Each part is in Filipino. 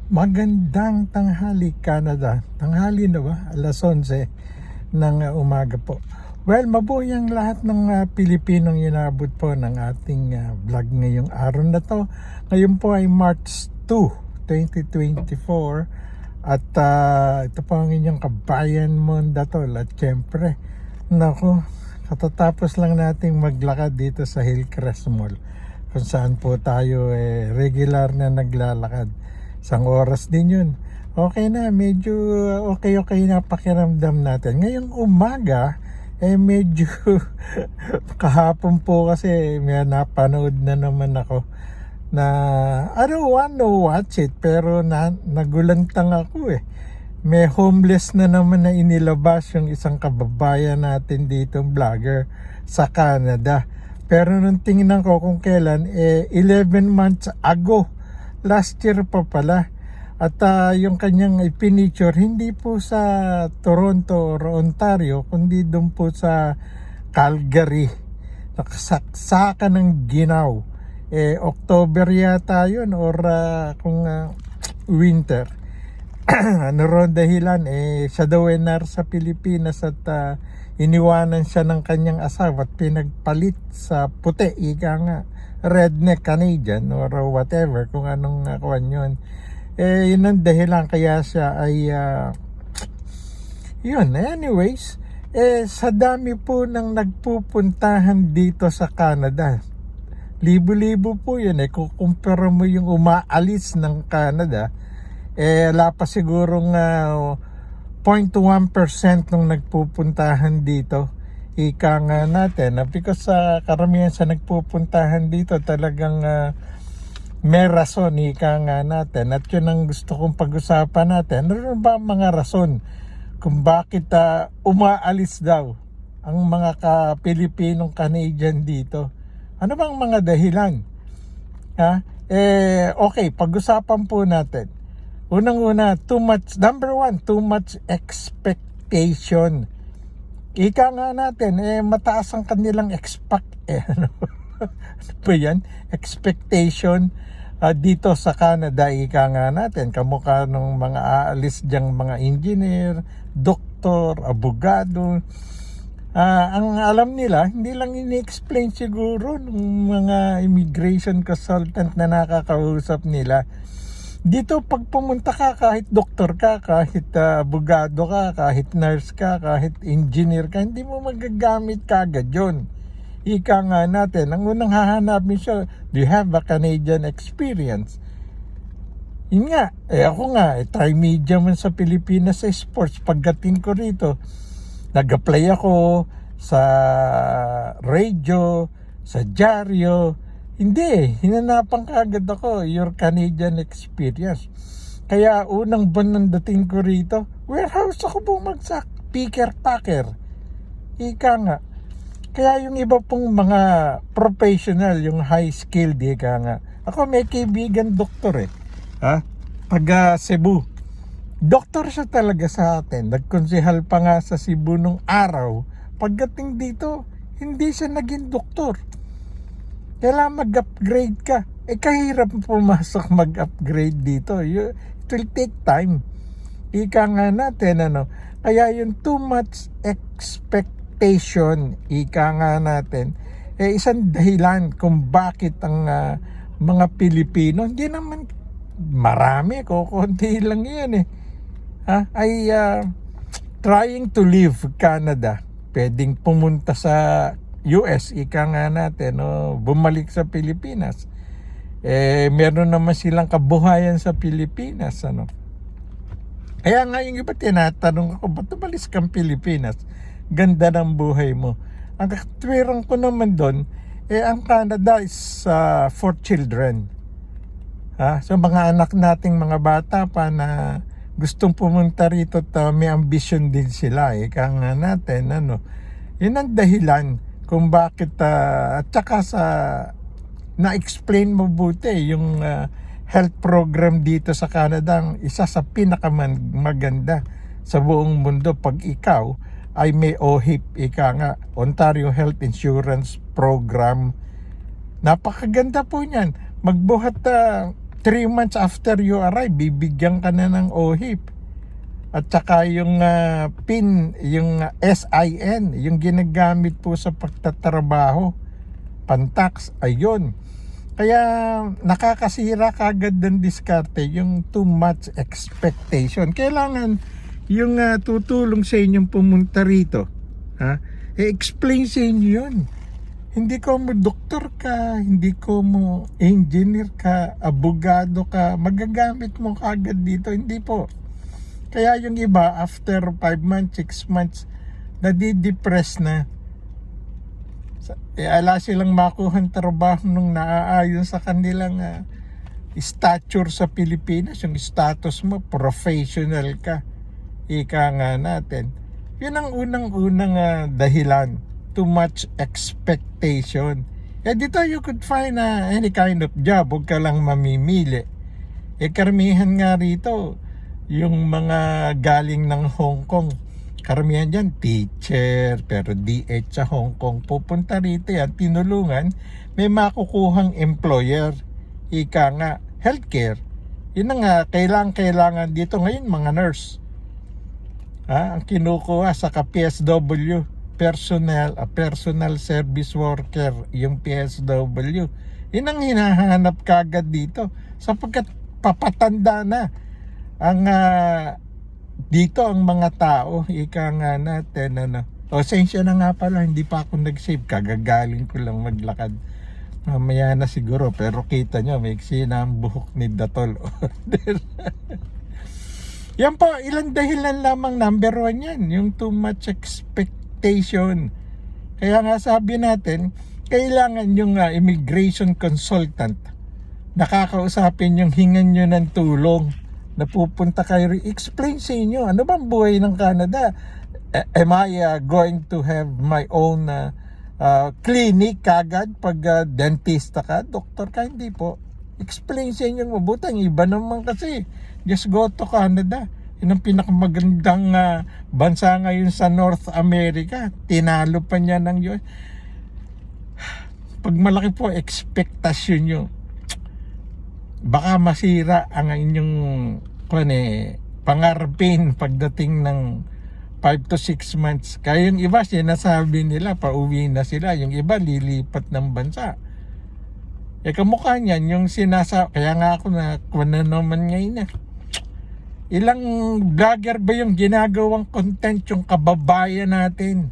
Magandang tanghali Canada. Tanghali na ba? Alas 11 ng umaga po. Well, mabuhay ang lahat ng Pilipinong inabot po ng ating vlog ngayong araw na to. Ngayon po ay March 2, 2024. At ito po ang inyong kabayan Mondatol. At syempre, naku, katatapos lang nating maglakad dito sa Hillcrest Mall. Kung saan po tayo regular na naglalakad. Isang oras din yun. Okay na, medyo okay na pakiramdam natin. Ngayong umaga, medyo kahapon po kasi may napanood na naman ako na I don't want to watch it, pero nagulantang ako May homeless na naman na inilabas yung isang kababayan natin dito, vlogger sa Canada. Pero nung tingnan ko kung kailan, 11 months ago, last year pa pala. At yung kanyang ipiniture, hindi po sa Toronto or Ontario, kundi doon po sa Calgary. Nakasaksakan ng ginaw. October yata yun or kung winter. Ano ron dahilan? Siya daw sa Pilipinas at iniwanan siya ng kanyang asawa at pinagpalit sa puti. Ika nga, redneck Canadian or whatever, kung anong kuwan yun. Yun ang dahilan kaya siya ay yun. Anyways, sa dami po ng nagpupuntahan dito sa Canada, libo-libo po yun kukumpara mo yung umaalis ng Canada, wala pa sigurong 0.1% nung nagpupuntahan dito. Ika nga natin, because karamihan sa nagpupuntahan dito talagang may rason, ika nga natin. At yun ang gusto kong pag-usapan natin. Ano ba mga rason kung bakit umaalis daw ang mga Pilipinong Canadian dito? Ano bang mga dahilan? Okay, pag-usapan po natin. Unang-una, number one, too much expectation. Ika nga natin, mataas ang kanilang ano ba yan? Expectation dito sa Canada. Ika nga natin, kamukha ng mga aalis dyang mga engineer, doktor, abogado. Ang alam nila, hindi lang ini-explain siguro ng mga immigration consultant na nakakausap nila. Dito pag pumunta ka, kahit doktor ka, kahit abogado ka, kahit nurse ka, kahit engineer ka, hindi mo magagamit kagad yun. Ika nga natin, ang unang hahanapin siya, do you have a Canadian experience? Yun nga, ako nga, tri-media man sa Pilipinas sa sports. Pagdating ko rito, nag-apply ako sa radio, sa dyaryo. Hindi, hinanapan kaagad ako, your Canadian experience. Kaya unang buwan ng dating ko rito, warehouse ako bumagsak, picker-packer. Ika nga. Kaya yung iba pong mga professional, yung high-skilled, ika nga. Ako may kaibigan doktor taga Cebu. Doktor siya talaga sa atin. Nagkonsehal pa nga sa Cebu nung araw. Pagdating dito, hindi siya naging doktor. Kailangan mag-upgrade ka. Kahirap pumasok mag-upgrade dito. It will take time. Ika nga natin, kaya yung too much expectation, ika nga natin, isang dahilan kung bakit ang mga Pilipino, hindi naman marami, kukunti lang yan ay trying to leave Canada. Pwedeng pumunta sa US, ika nga natin, bumalik sa Pilipinas. Meron naman silang kabuhayan sa Pilipinas, Kaya nga yung iba tinatanong ako, ba't umalis kang Pilipinas? Ganda ng buhay mo. Ang katwiran ko naman doon, ang Canada is for children. So mga anak nating mga bata pa na gustong pumunta rito at may ambition din sila. Ika nga natin, yun ang dahilan kung bakit at saka sa na-explain mabuti yung health program dito sa Canada, ang isa sa pinakamaganda sa buong mundo pag ikaw ay may OHIP, ika nga, Ontario Health Insurance Program. Napakaganda po niyan. Magbuhat 3 months after you arrive, bibigyan ka na ng OHIP. At saka yung PIN, yung SIN, yung ginagamit po sa pagtatrabaho, pantax, ayun. Kaya nakakasira kagad ng diskarte yung too much expectation. Kailangan yung tutulong sa inyong pumunta rito, explain sa inyo yun. Hindi ko mo doktor ka, hindi ko mo engineer ka, abogado ka, magagamit mo kagad dito. Hindi po. Kaya yung iba, after 5 months, 6 months, nadidepress na. Ala silang makuhang trabaho nung naaayon sa kanilang stature sa Pilipinas. Yung status mo, professional ka. Ika nga natin. Yun ang unang-unang dahilan. Too much expectation. Dito you could find any kind of job. Huwag ka lang mamimili. Karamihan nga rito, yung mga galing ng Hong Kong, karamihan dyan, teacher, pero DH sa Hong Kong, pupunta rito yan, tinulungan, may makukuhang employer. Ika nga, healthcare. Yun nga, kailangan dito ngayon, mga nurse. Ang kinukuha sa PSW, personal service worker, yung PSW. Yun ang hinahanap kagad dito, sapagkat papatanda na ang dito ang mga tao. Ika nga natin, sensya na nga pala, hindi pa ako nag-save, kagagaling ko lang maglakad. Mamaya na siguro, pero kita nyo, may na ang buhok ni Datol. Yan po, ilang dahilan lamang. Number 1 yan, yung too much expectation. Kaya nga sabi natin, kailangan yung immigration consultant, nakakausapin yung hingan nyo ng tulong, napupunta kayo, explain sa inyo, ano bang buhay ng Canada? Am I going to have my own clinic kagad pag dentista ka, doktor ka? Hindi po. Explain sa inyo mabuti. Ang iba naman kasi, just go to Canada. Yun ang pinakamagandang bansa ngayon sa North America. Tinalo pa niya ng US. Pag malaki po expectation nyo, baka masira ang inyong pangarapin pagdating ng 5 to 6 months. Kaya yung iba, sinasabi nila, pauwi na sila. Yung iba, lilipat ng bansa. Kamukha niyan, yung kaya nga ako na naman ngayon ilang vlogger ba yung ginagawang content yung kababayan natin?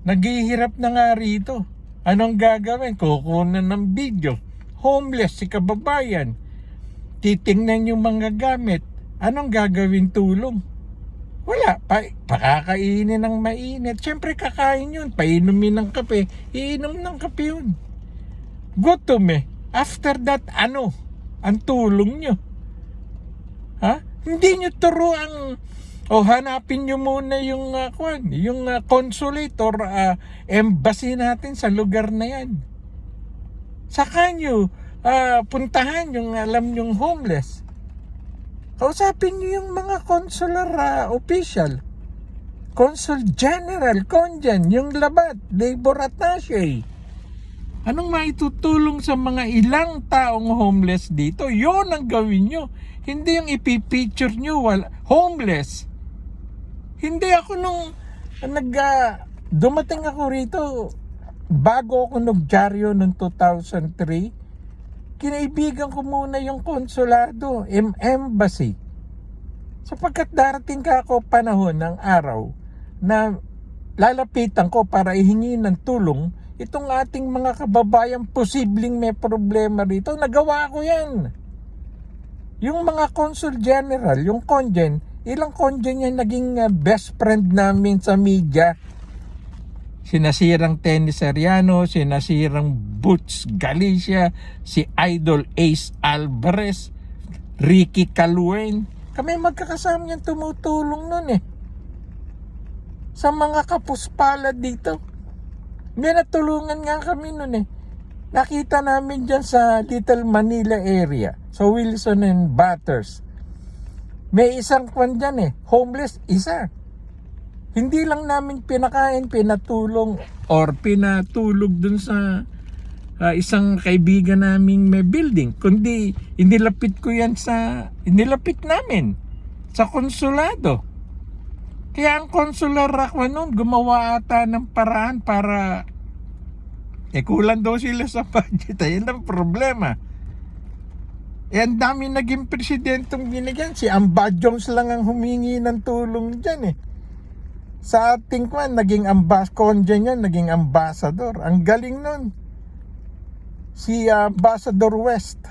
Naghihirap na nga rito. Anong gagawin? Kukunan ng video. Homeless si kababayan. Titingnan yung mga gamit. Anong gagawin tulong? Wala. Pakakainin ng mainit. Siyempre kakain yun. Painumin ng kape. Iinom ng kape yun. Gutom eh. After that, ano? Ang tulong nyo. Hindi nyo turuan. Hanapin nyo muna yung consulate or embassy natin sa lugar na yan. Saka nyo puntahan yung alam nyong homeless. Kausapin nyo yung mga consular official, consul general, conjan, yung labat, labor attaché. Anong maitutulong sa mga ilang taong homeless dito? Yun ang gawin nyo. Hindi yung ipipicture nyo homeless. Hindi ako dumating ako rito, bago ako nagdyaryo noong 2003, kinaibigan ko muna yung konsulado, embassy. Sapagkat darating ka ako panahon ng araw na lalapitan ko para ihingi ng tulong itong ating mga kababayan posibleng may problema rito. Nagawa ko yan. Yung mga consul general, yung conjen, ilang conjen yan naging best friend namin sa media. Sinasirang Tennis Ariano, sinasirang Butch Galicia, si Idol Ace Alvarez, Ricky Caluen. Kami magkakasama yan tumutulong nun sa mga kapuspalad dito. May natulungan nga kami nun Nakita namin dyan sa Little Manila area, sa Wilson and Batters. May isang kwan dyan homeless, isa. Hindi lang namin pinakain, pinatulong or pinatulog dun sa isang kaibigan naming may building, kundi inilapit namin sa konsulado. Kaya ang consular ako noon, gumawa ata ng paraan para kulang daw sila sa budget. Ayun ang problema. Ang dami naging presidentong binigyan. Si Amba Jones lang ang humingi ng tulong dyan Sa ating naging naging ambassador. Ang galing nun. Si Ambassador West.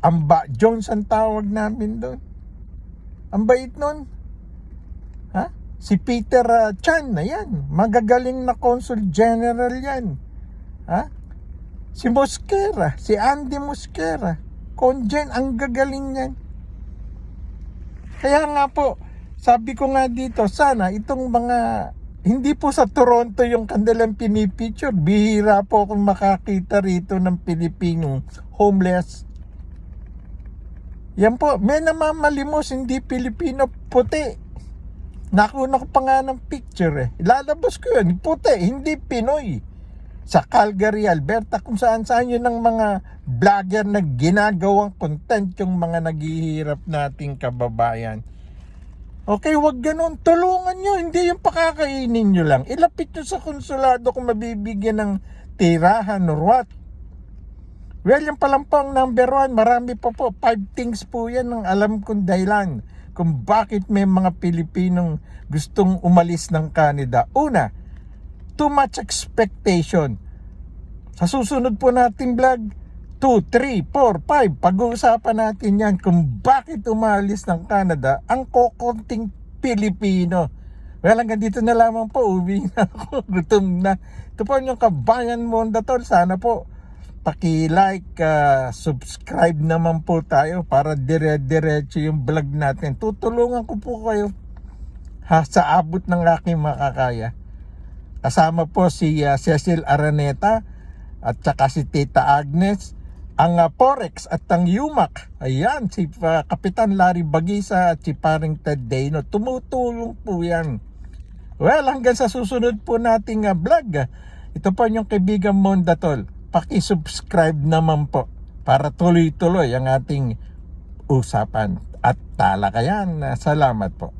Amba Jones ang tawag namin doon. Ang bait nun. Si Peter Chan na yan. Magagaling na Consul General yan. Si Mosquera. Si Andy Mosquera. Conjen, ang gagaling yan. Kaya nga po, sabi ko nga dito, sana itong mga, hindi po sa Toronto yung kanilang pinipicture. Bihira po akong makakita rito ng Pilipinong homeless. Yan po, may namamalimos, hindi Pilipino, puti. Nakuna ko pa nga ng picture Ilalabas ko yun, puti, hindi Pinoy. Sa Calgary, Alberta, kung saan-saan yun ng mga vlogger na ginagawang content yung mga naghihirap nating kababayan. Okay, wag ganun. Tulungan nyo, hindi yung pakakainin nyo lang. Ilapit nyo sa konsulado kung mabibigyan ng tirahan or what. Well, yung palang po ang number 1, marami pa po. 5 things po yan ang alam kong dahilan kung bakit may mga Pilipinong gustong umalis ng Canada. Una, too much expectation. Sa susunod po nating vlog, 2, 3, 4, 5, pag-uusapan natin yan kung bakit umalis ng Canada ang kokonting Pilipino. Well, hanggang dito na lamang po, uwi na ako, gutom na. Ito po yung Kabayan Mondatol. Sana po paki-like, subscribe naman po tayo para dire-diretso yung vlog natin. Tutulungan ko po kayo sa abot ng aking makakaya. Kasama po si Cecil Araneta at saka si Tita Agnes, ang Forex at ang UMAC. Ayan, si Kapitan Larry Bagisa at si Paring Ted Dano. Tumutulong po yan. Well, hanggang sa susunod po nating vlog. Ito po yung kaibigan Mondatol. Paki-subscribe naman po para tuloy-tuloy ang ating usapan at talakayan. Salamat po.